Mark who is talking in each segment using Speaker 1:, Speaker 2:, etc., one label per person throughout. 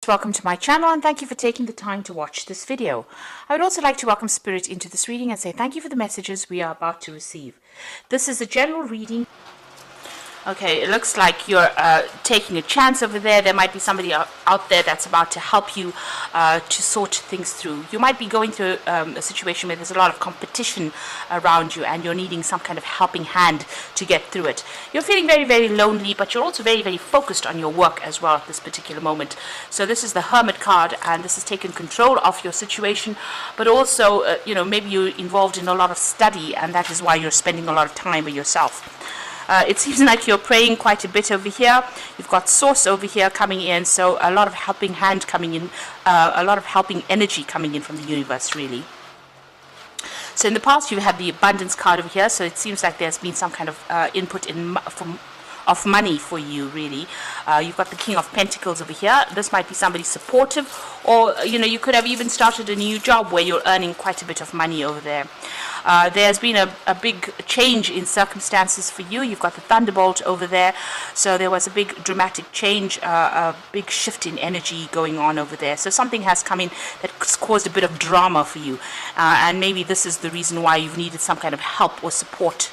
Speaker 1: Welcome to my channel and thank you for taking the time to watch this video. I would also like to welcome Spirit into this reading and say thank you for the messages we are about to receive. This is a general reading. Okay, it looks like you're taking a chance over there. There might be somebody out there that's about to help you to sort things through. You might be going through a situation where there's a lot of competition around you and you're needing some kind of helping hand to get through it. You're feeling very, very lonely, but you're also very, very focused on your work as well at this particular moment. So this is the Hermit card, and this has taken control of your situation, but also, maybe you're involved in a lot of study, and that is why you're spending a lot of time with yourself. It seems like you're praying quite a bit over here. You've got source over here coming in, so a lot of helping hand coming in, a lot of helping energy coming in from the universe, really. So in the past, you've had the abundance card over here, so it seems like there's been some kind of input of money for you, really. You've got the King of Pentacles over here. This might be somebody supportive, or you could have even started a new job where you're earning quite a bit of money over there. There's been a big change in circumstances for you. You've got the Thunderbolt over there, so there was a big dramatic change, a big shift in energy going on over there. So something has come in that's caused a bit of drama for you, and maybe this is the reason why you've needed some kind of help or support.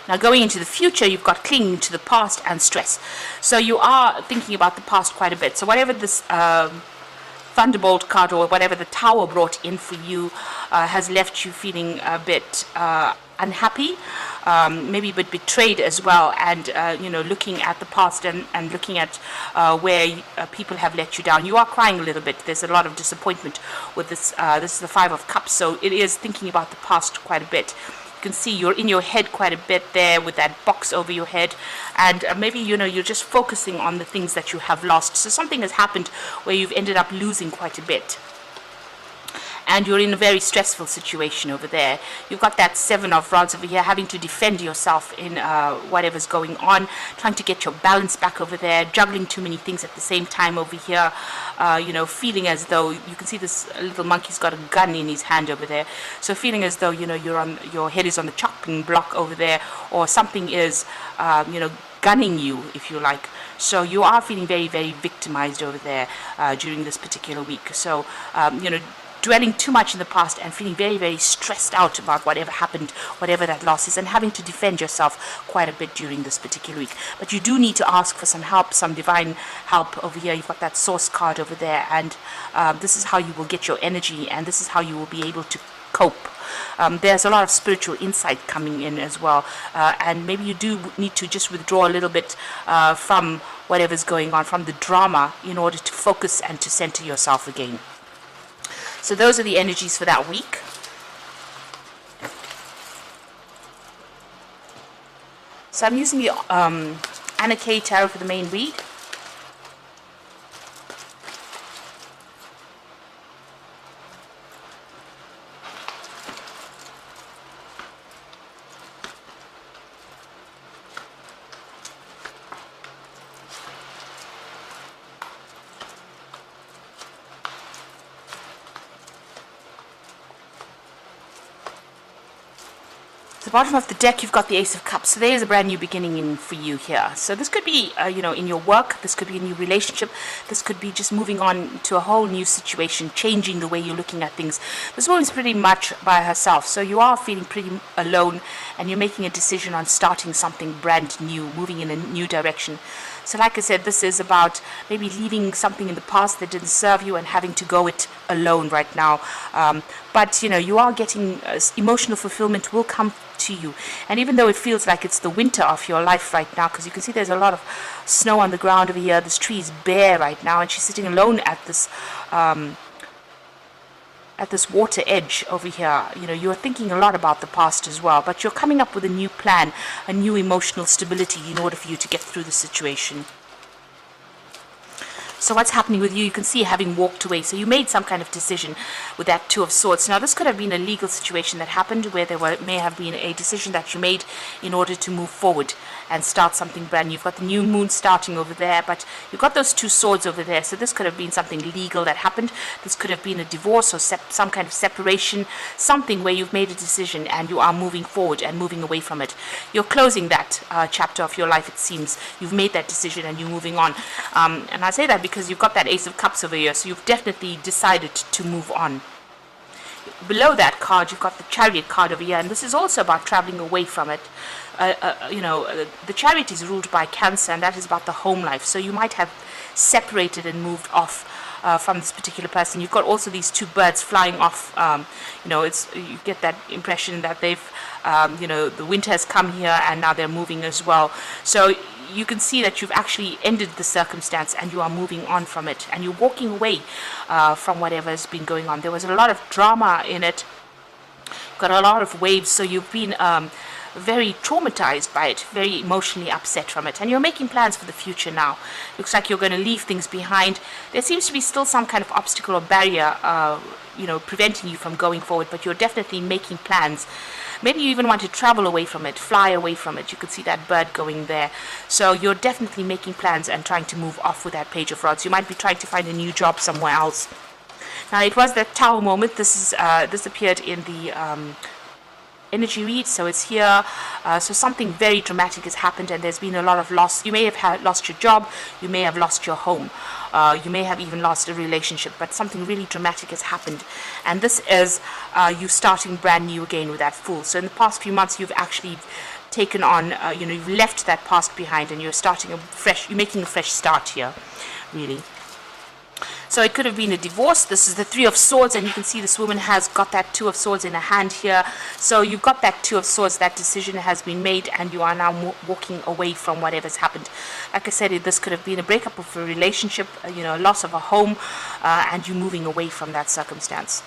Speaker 1: Now, going into the future, you've got clinging to the past and stress. So you are thinking about the past quite a bit. So whatever this Thunderbolt card or whatever the Tower brought in for you has left you feeling a bit unhappy, maybe a bit betrayed as well, and looking at the past and looking at where people have let you down. You are crying a little bit. There's a lot of disappointment with this. This is the Five of Cups, so it is thinking about the past quite a bit. You can see you're in your head quite a bit there with that box over your head, and maybe you're just focusing on the things that you have lost. So something has happened where you've ended up losing quite a bit, and you're in a very stressful situation over there. You've got that Seven of Rods over here, having to defend yourself in whatever's going on, trying to get your balance back over there, juggling too many things at the same time over here, feeling as though, you can see this little monkey's got a gun in his hand over there, so feeling as though, your head is on the chopping block over there, or something is, gunning you, if you like. So you are feeling very, very victimized over there during this particular week. So, dwelling too much in the past and feeling very, very stressed out about whatever happened, whatever that loss is, and having to defend yourself quite a bit during this particular week. But you do need to ask for some help, some divine help over here. You've got that Source card over there, and this is how you will get your energy, and this is how you will be able to cope. There's a lot of spiritual insight coming in as well, and maybe you do need to just withdraw a little bit from whatever's going on, from the drama, in order to focus and to center yourself again. So those are the energies for that week. So I'm using the Anna Kay Tarot for the main read. The bottom of the deck, you've got the Ace of Cups. So there's a brand new beginning in for you here. So this could be, in your work. This could be a new relationship. This could be just moving on to a whole new situation, changing the way you're looking at things. This woman's pretty much by herself. So you are feeling pretty alone, and you're making a decision on starting something brand new, moving in a new direction. So like I said, this is about maybe leaving something in the past that didn't serve you and having to go it alone right now. But you are getting emotional fulfillment will come to you. And even though it feels like it's the winter of your life right now, because you can see there's a lot of snow on the ground over here, this tree is bare right now, and she's sitting alone at this water edge over here. You're thinking a lot about the past as well, but you're coming up with a new plan, a new emotional stability in order for you to get through the situation. So what's happening with you? You can see having walked away. So you made some kind of decision with that Two of Swords. Now this could have been a legal situation that happened where may have been a decision that you made in order to move forward and start something brand new. You've got the new moon starting over there, but you've got those two swords over there. So this could have been something legal that happened. This could have been a divorce or some kind of separation, something where you've made a decision and you are moving forward and moving away from it. You're closing that chapter of your life, it seems. You've made that decision and you're moving on. And I say that because because you've got that Ace of Cups over here, so you've definitely decided to move on. Below that card, you've got the Chariot card over here, and this is also about traveling away from it. The Chariot is ruled by Cancer, and that is about the home life. So you might have separated and moved off from this particular person. You've got also these two birds flying off. You get that impression that they've, the winter has come here and now they're moving as well. So you can see that you've actually ended the circumstance and you are moving on from it, and you're walking away from whatever has been going on. There was a lot of drama in it, got a lot of waves, so you've been very traumatized by it, very emotionally upset from it, and you're making plans for the future now. Looks like you're going to leave things behind. There seems to be still some kind of obstacle or barrier preventing you from going forward, but you're definitely making plans. Maybe you even want to travel away from it, fly away from it. You could see that bird going there. So you're definitely making plans and trying to move off with that Page of Rods. You might be trying to find a new job somewhere else. Now, it was that Tower moment. This appeared in the energy read, so it's here. So something very dramatic has happened, and there's been a lot of loss. You may have lost your job, you may have lost your home, you may have even lost a relationship, but something really dramatic has happened, and this is you starting brand new again with that Fool. So in the past few months, you've actually taken on, you've left that past behind, and you're starting you're making a fresh start here, really. So it could have been a divorce. This is the Three of Swords, and you can see this woman has got that Two of Swords in her hand here. So you've got that Two of Swords, that decision has been made, and you are now walking away from whatever's happened. Like I said, this could have been a breakup of a relationship, a loss of a home, and you moving away from that circumstance.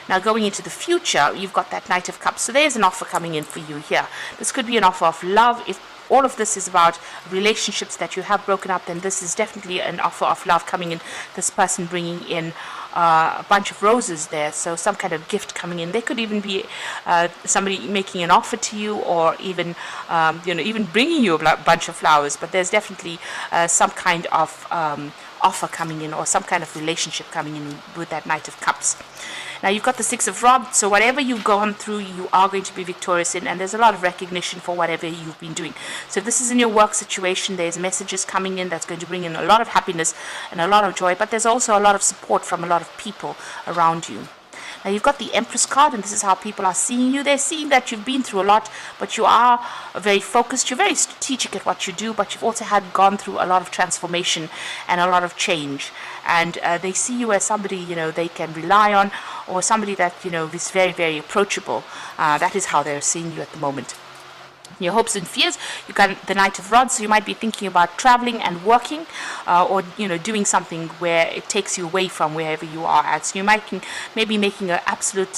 Speaker 1: Now, going into the future, you've got that Knight of Cups. So there's an offer coming in for you here. This could be an offer of love. If all of this is about relationships that you have broken up, then this is definitely an offer of love coming in. This person bringing in a bunch of roses there, so some kind of gift coming in. There could even be somebody making an offer to you, or even even bringing you a bunch of flowers. But there's definitely some kind of offer coming in, or some kind of relationship coming in with that Knight of Cups. Now, you've got the Six of Rods, so whatever you've gone through, you are going to be victorious in, and there's a lot of recognition for whatever you've been doing. So if this is in your work situation, there's messages coming in that's going to bring in a lot of happiness and a lot of joy, but there's also a lot of support from a lot of people around you. Now, you've got the Empress card, and this is how people are seeing you. They're seeing that you've been through a lot, but you are very focused. You're very strategic at what you do, but you've also gone through a lot of transformation and a lot of change. And they see you as somebody, they can rely on, or somebody that, is very, very approachable. That is how they're seeing you at the moment. Your hopes and fears, you've got the Knight of Rods, so you might be thinking about traveling and working, or doing something where it takes you away from wherever you are at. So you might maybe making an absolute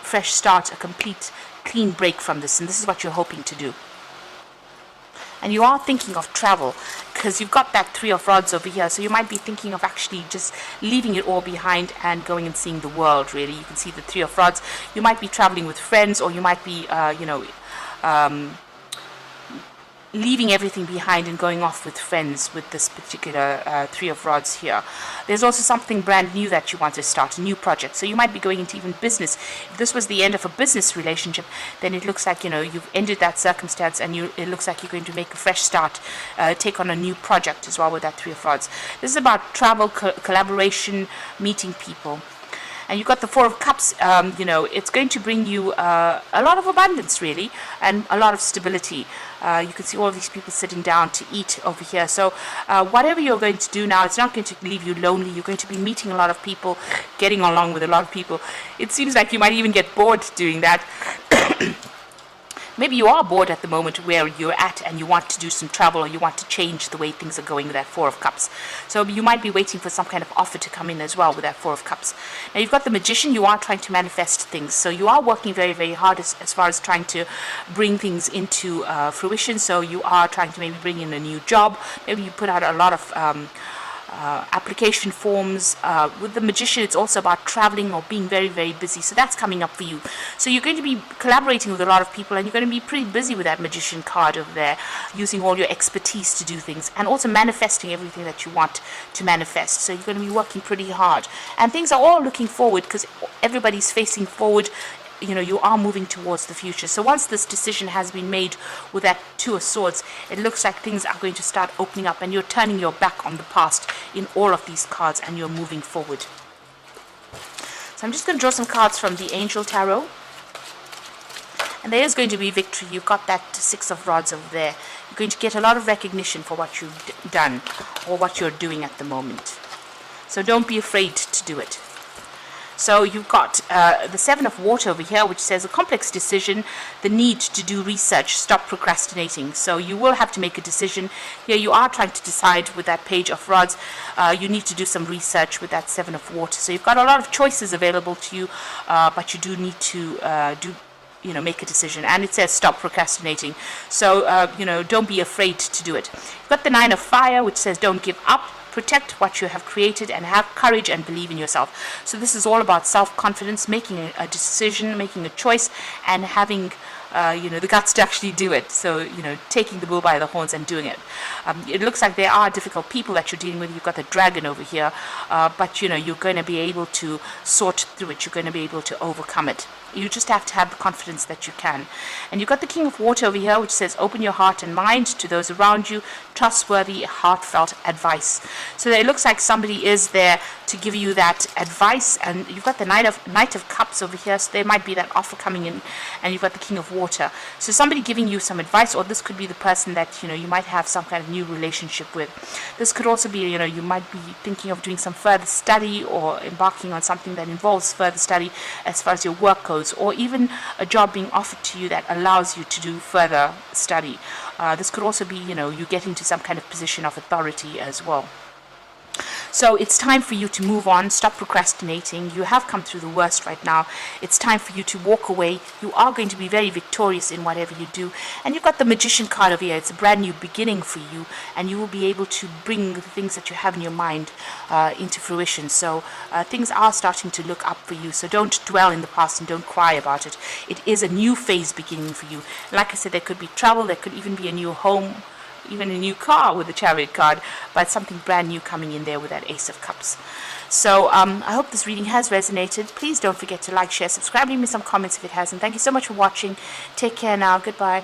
Speaker 1: fresh start, a complete clean break from this, and this is what you're hoping to do. And you are thinking of travel, because you've got that Three of Rods over here, so you might be thinking of actually just leaving it all behind and going and seeing the world, really. You can see the Three of Rods. You might be traveling with friends, or you might be leaving everything behind and going off with friends with this particular Three of Rods here. There's also something brand new that you want to start, a new project. So you might be going into even business. If this was the end of a business relationship, then it looks like, you've ended that circumstance, and it looks like you're going to make a fresh start, take on a new project as well with that Three of Rods. This is about travel, collaboration, meeting people. And you've got the Four of Cups. It's going to bring you a lot of abundance, really, and a lot of stability. You can see all of these people sitting down to eat over here. So whatever you're going to do now, it's not going to leave you lonely. You're going to be meeting a lot of people, getting along with a lot of people. It seems like you might even get bored doing that. Maybe you are bored at the moment where you're at, and you want to do some travel, or you want to change the way things are going with that Four of Cups. So you might be waiting for some kind of offer to come in as well with that Four of Cups. Now, you've got the Magician. You are trying to manifest things. So you are working very, very hard as far as trying to bring things into fruition. So you are trying to maybe bring in a new job. Maybe you put out a lot of application forms. With the Magician, it's also about traveling or being very, very busy. So that's coming up for you. So you're going to be collaborating with a lot of people, and you're going to be pretty busy with that Magician card over there, using all your expertise to do things, and also manifesting everything that you want to manifest. So you're going to be working pretty hard, and things are all looking forward, because everybody's facing forward. you are moving towards the future. So once this decision has been made with that Two of Swords, it looks like things are going to start opening up, and you're turning your back on the past in all of these cards, and you're moving forward. So I'm just going to draw some cards from the Angel Tarot. And there is going to be victory. You've got that Six of Rods over there. You're going to get a lot of recognition for what you've done or what you're doing at the moment. So don't be afraid to do it. So you've got the Seven of Water over here, which says a complex decision, the need to do research, stop procrastinating. So you will have to make a decision. Here you are trying to decide with that Page of Rods. You need to do some research with that Seven of Water. So you've got a lot of choices available to you, but you do need to make a decision. And it says stop procrastinating. So, don't be afraid to do it. You've got the Nine of Fire, which says don't give up. Protect what you have created and have courage and believe in yourself. So this is all about self-confidence, making a decision, making a choice, and having the guts to actually do it. So, taking the bull by the horns and doing it. It looks like there are difficult people that you're dealing with. You've got the Dragon over here, but you're going to be able to sort through it. You're going to be able to overcome it. You just have to have the confidence that you can. And you've got the King of Water over here, which says open your heart and mind to those around you, trustworthy, heartfelt advice. So it looks like somebody is there to give you that advice. And you've got the Knight of Cups over here, so there might be that offer coming in. And you've got the King of Water. So somebody giving you some advice, or this could be the person that you might have some kind of new relationship with. This could also be you might be thinking of doing some further study or embarking on something that involves further study as far as your work goes, or even a job being offered to you that allows you to do further study. This could also be you getting to some kind of position of authority as well. So it's time for you to move on, stop procrastinating. You have come through the worst right now. It's time for you to walk away. You are going to be very victorious in whatever you do. And you've got the Magician card over here. It's a brand new beginning for you, and you will be able to bring the things that you have in your mind into fruition. So things are starting to look up for you. So don't dwell in the past and don't cry about it. It is a new phase beginning for you. Like I said, there could be travel. There could even be a new home, even a new car with the Chariot card, but something brand new coming in there with that Ace of Cups. So I hope this reading has resonated. Please don't forget to like, share, subscribe, leave me some comments if it hasn't. Thank you so much for watching. Take care now. Goodbye.